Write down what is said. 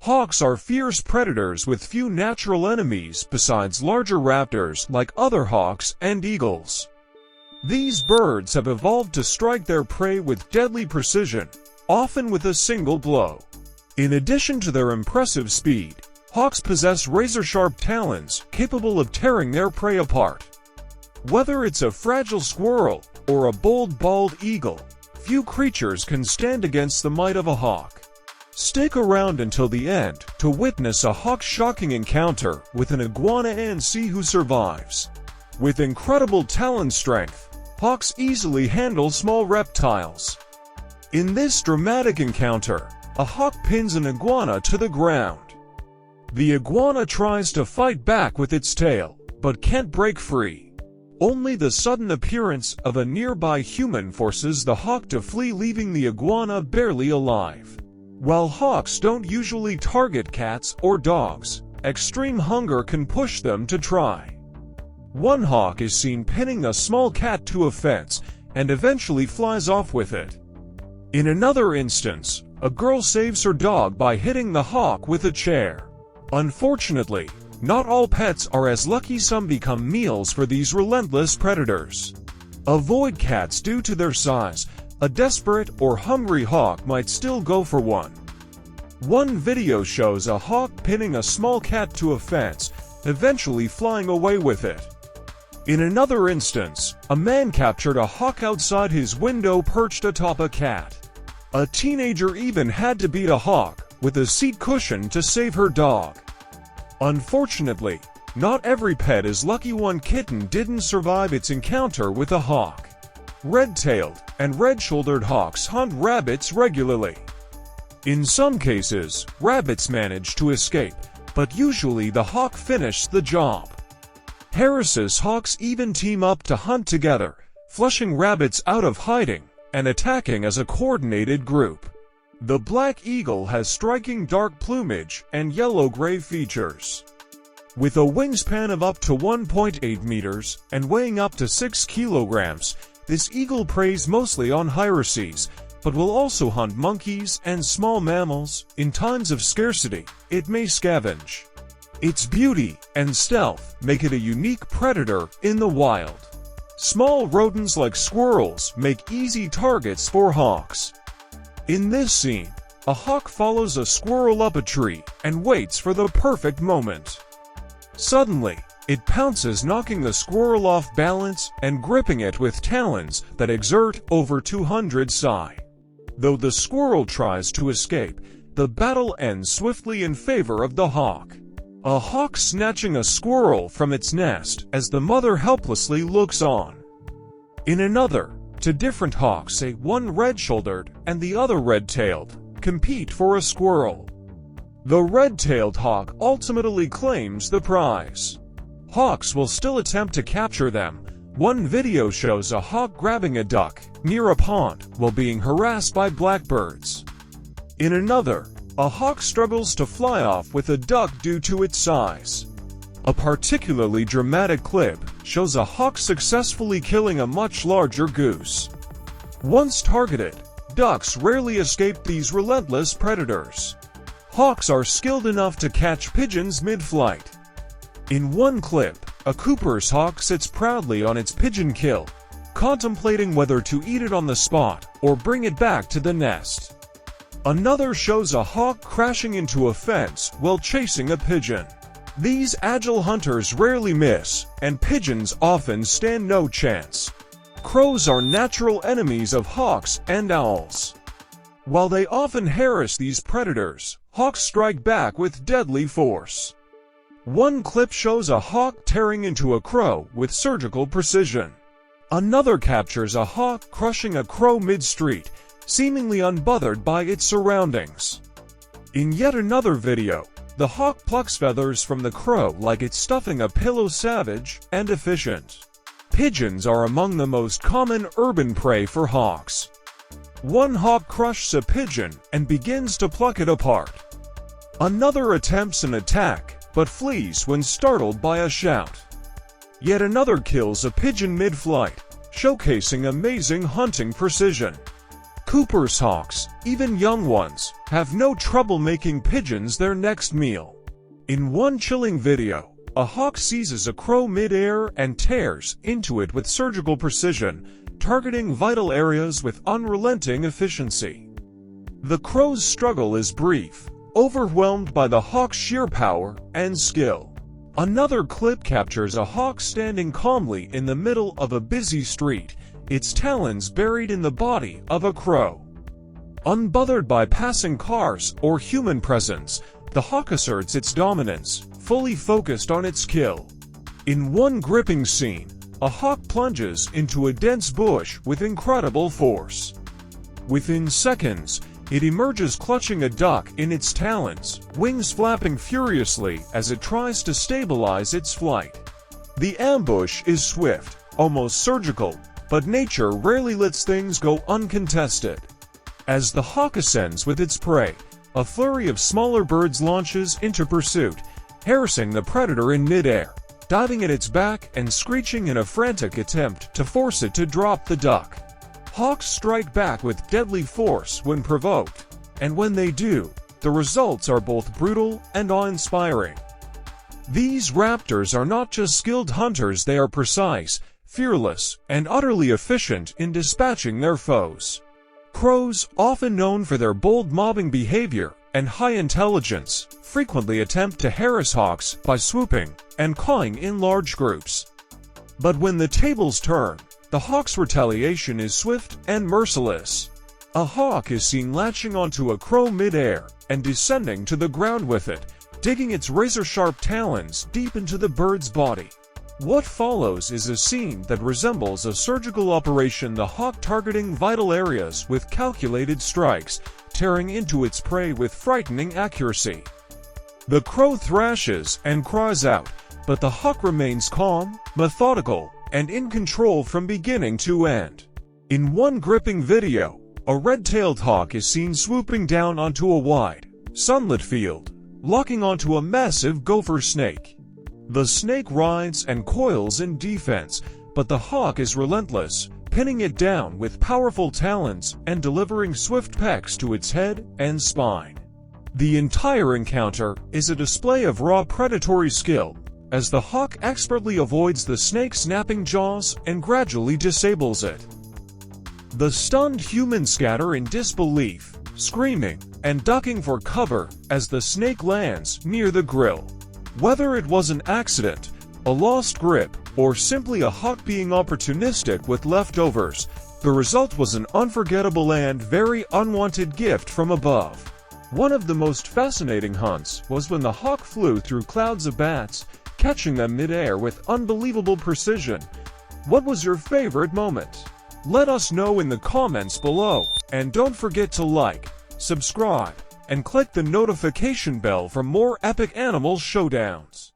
Hawks are fierce predators with few natural enemies besides larger raptors like other hawks and eagles. These birds have evolved to strike their prey with deadly precision, often with a single blow. In addition to their impressive speed, hawks possess razor-sharp talons capable of tearing their prey apart. Whether it's a fragile squirrel or a bold bald eagle, few creatures can stand against the might of a hawk. Stick around until the end to witness a hawk's shocking encounter with an iguana and see who survives. With incredible talon strength, hawks easily handle small reptiles. In this dramatic encounter, a hawk pins an iguana to the ground. The iguana tries to fight back with its tail, but can't break free. Only the sudden appearance of a nearby human forces the hawk to flee, leaving the iguana barely alive. While hawks don't usually target cats or dogs, extreme hunger can push them to try. One hawk is seen pinning a small cat to a fence and eventually flies off with it. In another instance, a girl saves her dog by hitting the hawk with a chair. Unfortunately, not all pets are as lucky. Some become meals for these relentless predators. Avoid cats due to their size. A desperate or hungry hawk might still go for one. One video shows a hawk pinning a small cat to a fence, eventually flying away with it. In another instance, a man captured a hawk outside his window perched atop a cat. A teenager even had to beat a hawk with a seat cushion to save her dog. Unfortunately, not every pet is lucky. One kitten didn't survive its encounter with a hawk. Red-tailed and red-shouldered hawks hunt rabbits regularly. In some cases, rabbits manage to escape, but usually the hawk finishes the job. Harris's hawks even team up to hunt together, flushing rabbits out of hiding and attacking as a coordinated group. The black eagle has striking dark plumage and yellow-gray features. With a wingspan of up to 1.8 meters and weighing up to 6 kilograms, this eagle preys mostly on hyraces, but will also hunt monkeys and small mammals. In times of scarcity, it may scavenge. Its beauty and stealth make it a unique predator in the wild. Small rodents like squirrels make easy targets for hawks. In this scene, a hawk follows a squirrel up a tree and waits for the perfect moment. Suddenly, it pounces, knocking the squirrel off balance and gripping it with talons that exert over 200 psi. Though the squirrel tries to escape, the battle ends swiftly in favor of the hawk. A hawk snatching a squirrel from its nest as the mother helplessly looks on. In another, two different hawks, one red-shouldered and the other red-tailed, compete for a squirrel. The red-tailed hawk ultimately claims the prize. Hawks will still attempt to capture them. One video shows a hawk grabbing a duck near a pond while being harassed by blackbirds. In another, a hawk struggles to fly off with a duck due to its size. A particularly dramatic clip shows a hawk successfully killing a much larger goose. Once targeted, ducks rarely escape these relentless predators. Hawks are skilled enough to catch pigeons mid-flight. In one clip, a Cooper's hawk sits proudly on its pigeon kill, contemplating whether to eat it on the spot or bring it back to the nest. Another shows a hawk crashing into a fence while chasing a pigeon. These agile hunters rarely miss, and pigeons often stand no chance. Crows are natural enemies of hawks and owls. While they often harass these predators, hawks strike back with deadly force. One clip shows a hawk tearing into a crow with surgical precision. Another captures a hawk crushing a crow mid-street, seemingly unbothered by its surroundings. In yet another video, the hawk plucks feathers from the crow like it's stuffing a pillow. Savage and efficient. Pigeons are among the most common urban prey for hawks. One hawk crushes a pigeon and begins to pluck it apart. Another attempts an attack, but flees when startled by a shout. Yet another kills a pigeon mid-flight, showcasing amazing hunting precision. Cooper's hawks, even young ones, have no trouble making pigeons their next meal. In one chilling video, a hawk seizes a crow mid-air and tears into it with surgical precision, targeting vital areas with unrelenting efficiency. The crow's struggle is brief, overwhelmed by the hawk's sheer power and skill. Another clip captures a hawk standing calmly in the middle of a busy street, its talons buried in the body of a crow. Unbothered by passing cars or human presence, the hawk asserts its dominance, fully focused on its kill. In one gripping scene, a hawk plunges into a dense bush with incredible force. Within seconds, it emerges clutching a duck in its talons, wings flapping furiously as it tries to stabilize its flight. The ambush is swift, almost surgical, but nature rarely lets things go uncontested. As the hawk ascends with its prey, a flurry of smaller birds launches into pursuit, harassing the predator in midair, diving at its back and screeching in a frantic attempt to force it to drop the duck. Hawks strike back with deadly force when provoked, and when they do, the results are both brutal and awe-inspiring. These raptors are not just skilled hunters, they are precise, fearless, and utterly efficient in dispatching their foes. Crows, often known for their bold mobbing behavior and high intelligence, frequently attempt to harass hawks by swooping and cawing in large groups. But when the tables turn, the hawk's retaliation is swift and merciless. A hawk is seen latching onto a crow mid-air and descending to the ground with it, digging its razor-sharp talons deep into the bird's body. What follows is a scene that resembles a surgical operation, the hawk targeting vital areas with calculated strikes, tearing into its prey with frightening accuracy. The crow thrashes and cries out, but the hawk remains calm, methodical, and in control from beginning to end. In one gripping video, a red-tailed hawk is seen swooping down onto a wide, sunlit field, locking onto a massive gopher snake. The snake writhes and coils in defense, but the hawk is relentless, pinning it down with powerful talons and delivering swift pecks to its head and spine. The entire encounter is a display of raw predatory skill, as the hawk expertly avoids the snake's snapping jaws and gradually disables it. The stunned humans scatter in disbelief, screaming and ducking for cover as the snake lands near the grill. Whether it was an accident, a lost grip, or simply a hawk being opportunistic with leftovers, the result was an unforgettable and very unwanted gift from above. One of the most fascinating hunts was when the hawk flew through clouds of bats, catching them mid-air with unbelievable precision. What was your favorite moment? Let us know in the comments below, and don't forget to like, subscribe, and click the notification bell for more epic animal showdowns.